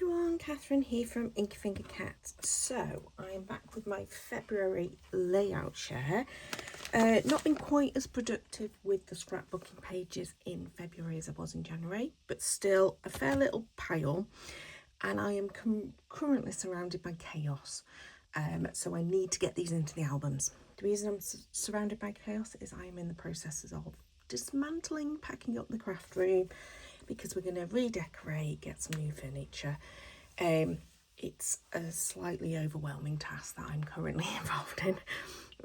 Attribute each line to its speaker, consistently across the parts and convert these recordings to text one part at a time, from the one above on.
Speaker 1: everyone, Catherine here from Inky Finger Cats. So I'm back with my February layout share. Not been quite as productive with the scrapbooking pages in February as I was in January, but still a fair little pile, and I am currently surrounded by chaos. So I need to get these into the albums. The reason I'm surrounded by chaos is I am in the processes of dismantling, packing up the craft room, because we're going to redecorate, get some new furniture. It's a slightly overwhelming task that I'm currently involved in.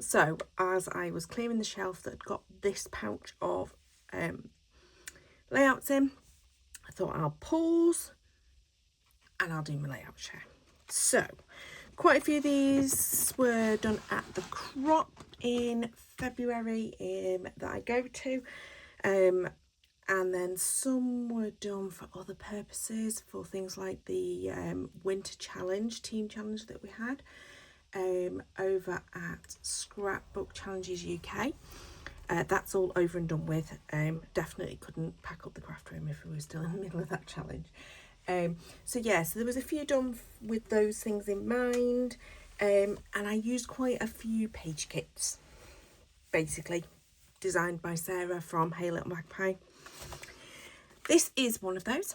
Speaker 1: So as I was clearing the shelf that got this pouch of layouts in, I thought I'll pause and I'll do my layout share. So quite a few of these were done at the Crop in February that I go to. And then some were done for other purposes, for things like the winter challenge, team challenge that we had over at Scrapbook Challenges UK. That's all over and done with. Definitely couldn't pack up the craft room if we were still in the middle of that challenge. So there was a few done with those things in mind, and I used quite a few page kits, basically designed by Sarah from Hey Little Magpie. This is one of those.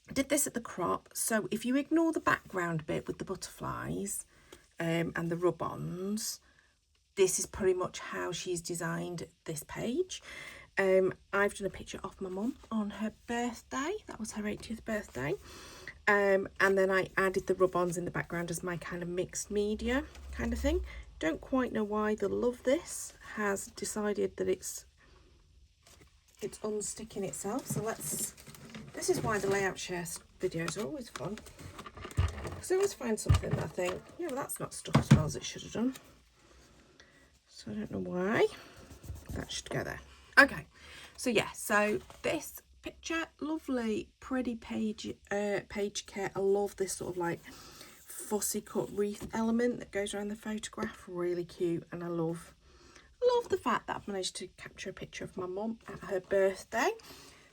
Speaker 1: I did this at the Crop, so if you ignore the background bit with the butterflies and the rub-ons, this is pretty much how she's designed this page. I've done a picture of my mum on her birthday. That was her 80th birthday. And then I added the rub-ons in the background as my kind of mixed media kind of thing. Don't quite know why the Love This has decided that it's unsticking itself. So this is why the layout share videos are always fun, because I always find something that I think, yeah, well, that's not stuck as well as it should have done. So I don't know why that should go there. Okay, so so this picture, lovely pretty page kit. I love this sort of like fussy cut wreath element that goes around the photograph, really cute. And I love the fact that I've managed to capture a picture of my mum at her birthday.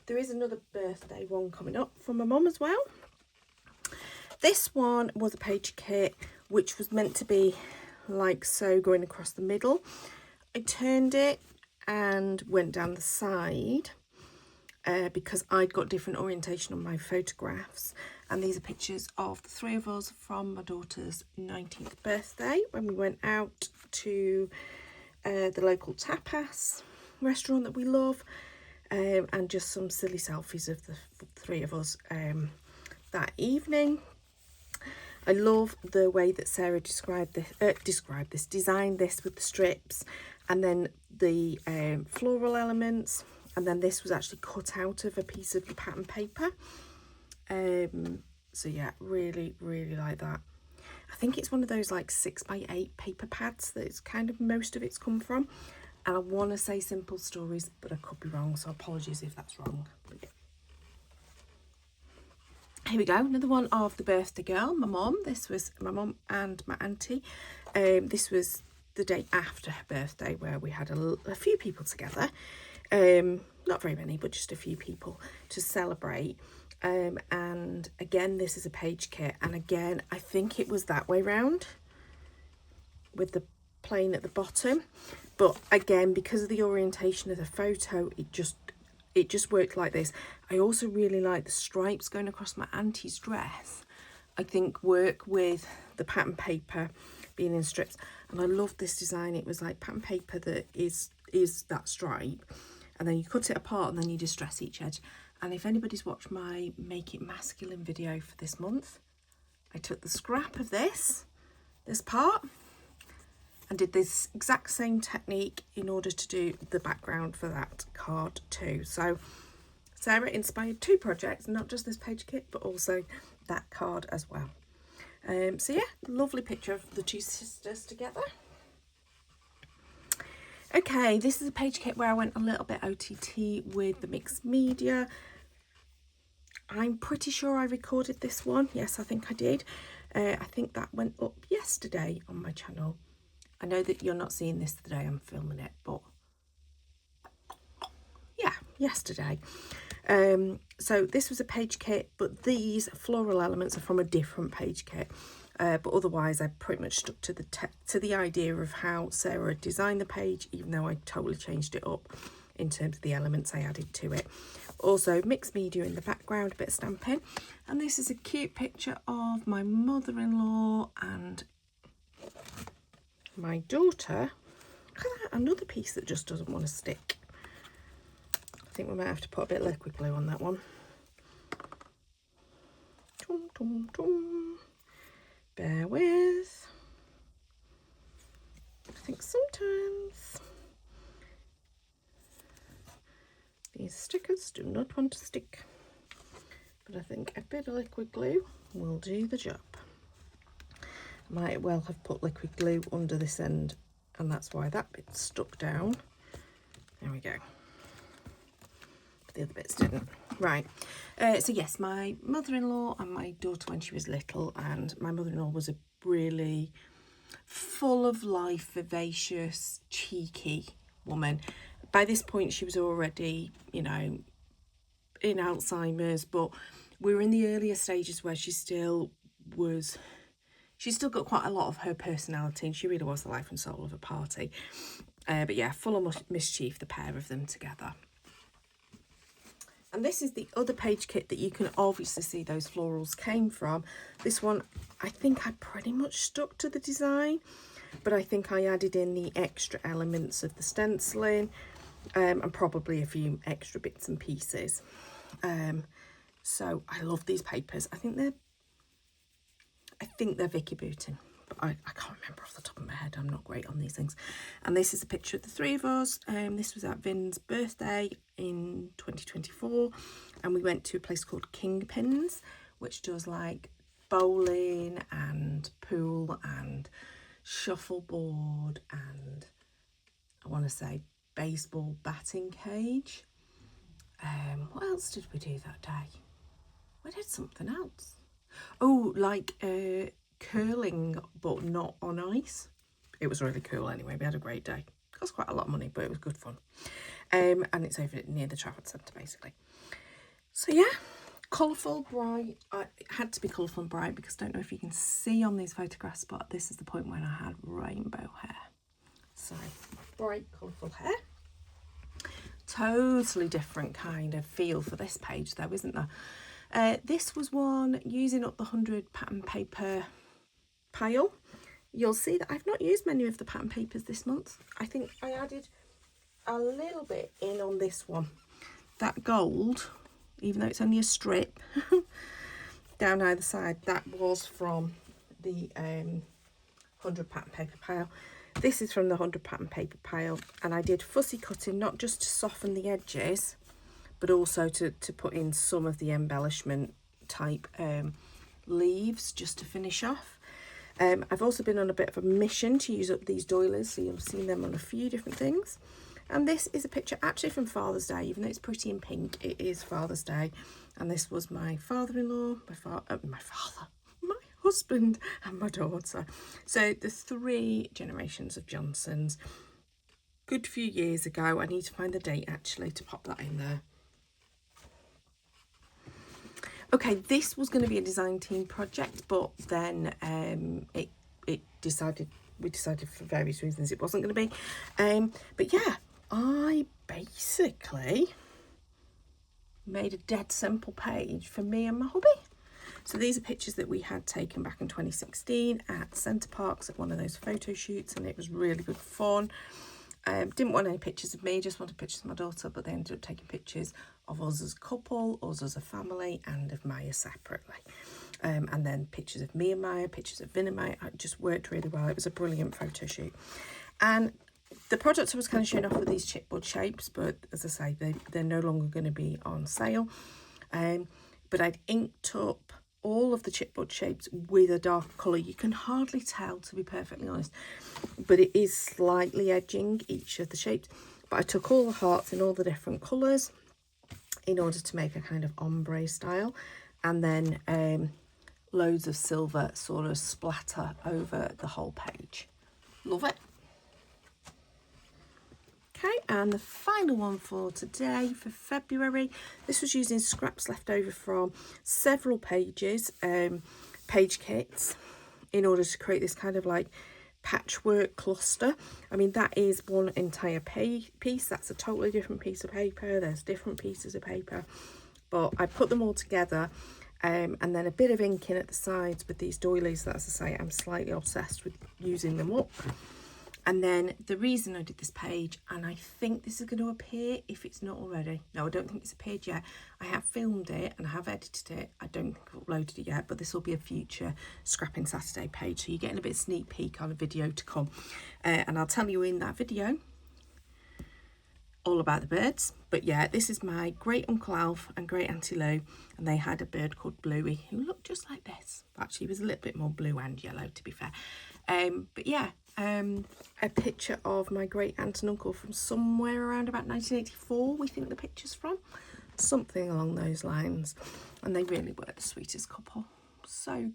Speaker 1: There is another birthday one coming up for my mum as well. This one was a page kit which was meant to be like so, going across the middle. I turned it and went down the side because I'd got different orientation on my photographs, and these are pictures of the three of us from my daughter's 19th birthday when we went out to the local tapas restaurant that we love, and just some silly selfies of the three of us that evening. I love the way that Sarah designed this with the strips and then the floral elements, and then this was actually cut out of a piece of the pattern paper. So yeah, really like that. I think it's one of those like 6x8 paper pads that it's kind of most of it's come from, and I want to say Simple Stories, but I could be wrong, so apologies if that's wrong. But yeah. Here we go, another one of the birthday girl, my mum. This was my mum and my auntie. This was the day after her birthday, where we had a few people together, not very many, but just a few people to celebrate. And again, this is a page kit, and again I think it was that way round with the plain at the bottom, but again, because of the orientation of the photo, it just worked like this. I also really like the stripes going across my auntie's dress. I think work with the pattern paper being in strips, and I love this design. It was like pattern paper that is that stripe, and then you cut it apart and then you distress each edge. And if anybody's watched my Make It Masculine video for this month, I took the scrap of this part and did this exact same technique in order to do the background for that card too. So Sarah inspired two projects, not just this page kit, but also that card as well. So yeah, lovely picture of the two sisters together. Okay, this is a page kit where I went a little bit OTT with the mixed media. I'm pretty sure I recorded this one. Yes, I think I did. I think that went up yesterday on my channel. I know that you're not seeing this today, I'm filming it, but yeah, yesterday. So this was a page kit, but these floral elements are from a different page kit. But otherwise, I pretty much stuck to the idea of how Sarah designed the page, even though I totally changed it up in terms of the elements I added to it. Also, mixed media in the background, a bit of stamping. And this is a cute picture of my mother-in-law and my daughter. Look at that, another piece that just doesn't want to stick. I think we might have to put a bit of liquid glue on that one. Tum, tum, tum. Bear with. I think sometimes these stickers do not want to stick, but I think a bit of liquid glue will do the job. Might well have put liquid glue under this end, and that's why that bit stuck down. There we go. But the other bits didn't. Right. So yes, my mother-in-law and my daughter when she was little, and my mother-in-law was a really full of life, vivacious, cheeky woman. By this point, she was already, you know, in Alzheimer's, but we were in the earlier stages where she still got quite a lot of her personality, and she really was the life and soul of a party. But yeah, full of mischief, the pair of them together. And this is the other page kit that you can obviously see those florals came from. This one, I think I pretty much stuck to the design, but I think I added in the extra elements of the stenciling, and probably a few extra bits and pieces. So I love these papers. I think they're Vicky Boutin, but I can't remember off the top of my head. I'm not great on these things. And this is a picture of the three of us. This was at Vin's birthday in 2024, and we went to a place called Kingpins, which does like bowling and pool and shuffleboard and I want to say baseball batting cage. What else did we do that day? We did something else. Oh, like curling, but not on ice. It was really cool anyway. We had a great day. Cost quite a lot of money, but it was good fun. And it's over near the Trafford Centre, basically. So yeah, colourful, bright. It had to be colourful and bright because I don't know if you can see on these photographs, but this is the point when I had rainbow hair. So bright, colourful hair. Totally different kind of feel for this page though, isn't there? This was one using up the 100 pattern paper pile. You'll see that I've not used many of the pattern papers this month. I think I added a little bit in on this one. That gold, even though it's only a strip down either side, that was from the 100 pattern paper pile. This is from the 100 pattern paper pile, and I did fussy cutting, not just to soften the edges, but also to put in some of the embellishment type leaves just to finish off. I've also been on a bit of a mission to use up these doilies, so you'll have seen them on a few different things. And this is a picture actually from Father's Day, even though it's pretty in pink, it is Father's Day. And this was my father-in-law, my husband and my daughter. So the 3 generations of Johnsons, good few years ago. I need to find the date actually to pop that in there. Okay, this was going to be a design team project, but then we decided for various reasons it wasn't going to be. But yeah, I basically made a dead simple page for me and my hubby. So these are pictures that we had taken back in 2016 at Center Parcs at one of those photo shoots, and it was really good fun. Didn't want any pictures of me, just wanted pictures of my daughter, but they ended up taking pictures of us as a couple, us as a family, and of Maya separately. And then pictures of me and Maya, pictures of Vin and Maya. It just worked really well. It was a brilliant photo shoot. And the products I was kind of showing off with these chipboard shapes, but as I say, they're no longer going to be on sale. But I'd inked up all of the chipboard shapes with a dark colour. You can hardly tell, to be perfectly honest, but it is slightly edging each of the shapes. But I took all the hearts in all the different colours in order to make a kind of ombre style, and then loads of silver sort of splatter over the whole page. Love it. Okay, and the final one for today, for February. This was using scraps left over from several pages, page kits, in order to create this kind of like patchwork cluster. I mean, that is one entire piece. That's a totally different piece of paper. There's different pieces of paper, but I put them all together, and then a bit of ink in at the sides with these doilies that, as I say, I'm slightly obsessed with using them up. And then the reason I did this page, and I think this is going to appear if it's not already. No, I don't think it's appeared yet. I have filmed it and I have edited it. I don't think I've uploaded it yet, but this will be a future Scrapping Saturday page. So you're getting a bit of sneak peek on a video to come. And I'll tell you in that video all about the birds. But yeah, this is my great Uncle Alf and great Auntie Lou, and they had a bird called Bluey who looked just like this. Actually, he was a little bit more blue and yellow, to be fair. But yeah, a picture of my great aunt and uncle from somewhere around about 1984, we think the picture's from, something along those lines. And they really were the sweetest couple. So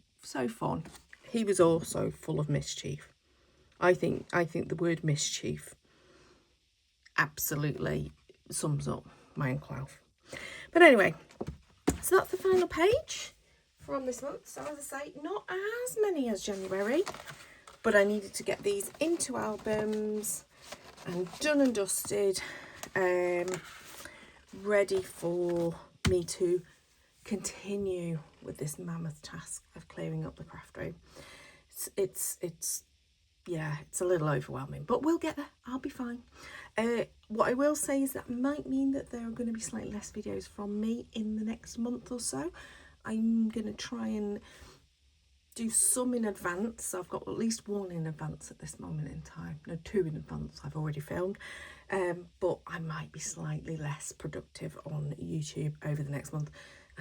Speaker 1: fun. He was also full of mischief. I think the word mischief absolutely sums up my Uncle Alf. But anyway, so that's the final page from this month. So as I say, not as many as January, but I needed to get these into albums and done and dusted, ready for me to continue with this mammoth task of clearing up the craft room. It's yeah, it's a little overwhelming, but we'll get there. I'll be fine. What I will say is that might mean that there are going to be slightly less videos from me in the next month or so. I'm going to try and do some in advance. So I've got at least one in advance at this moment in time. No, two in advance I've already filmed. But I might be slightly less productive on YouTube over the next month,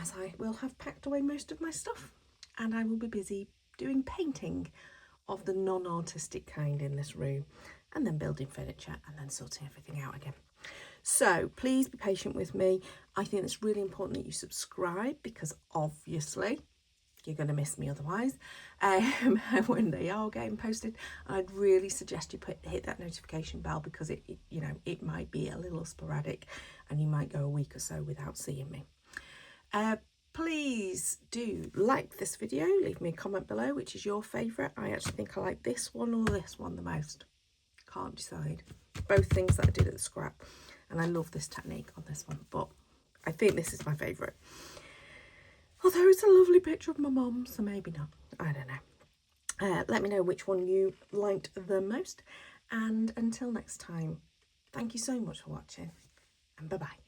Speaker 1: as I will have packed away most of my stuff and I will be busy doing painting of the non-artistic kind in this room, and then building furniture and then sorting everything out again. So please be patient with me. I think it's really important that you subscribe, because obviously you're going to miss me otherwise when they are getting posted. I'd really suggest you hit that notification bell, because it you know, it might be a little sporadic and you might go a week or so without seeing me. Please do like this video, leave me a comment below which is your favourite. I actually think I like this one or this one the most. Can't decide. Both things that I did at the scrap, and I love this technique on this one, but I think this is my favourite. Although it's a lovely picture of my mum, so maybe not. I don't know. Let me know which one you liked the most, and until next time, thank you so much for watching, and bye-bye.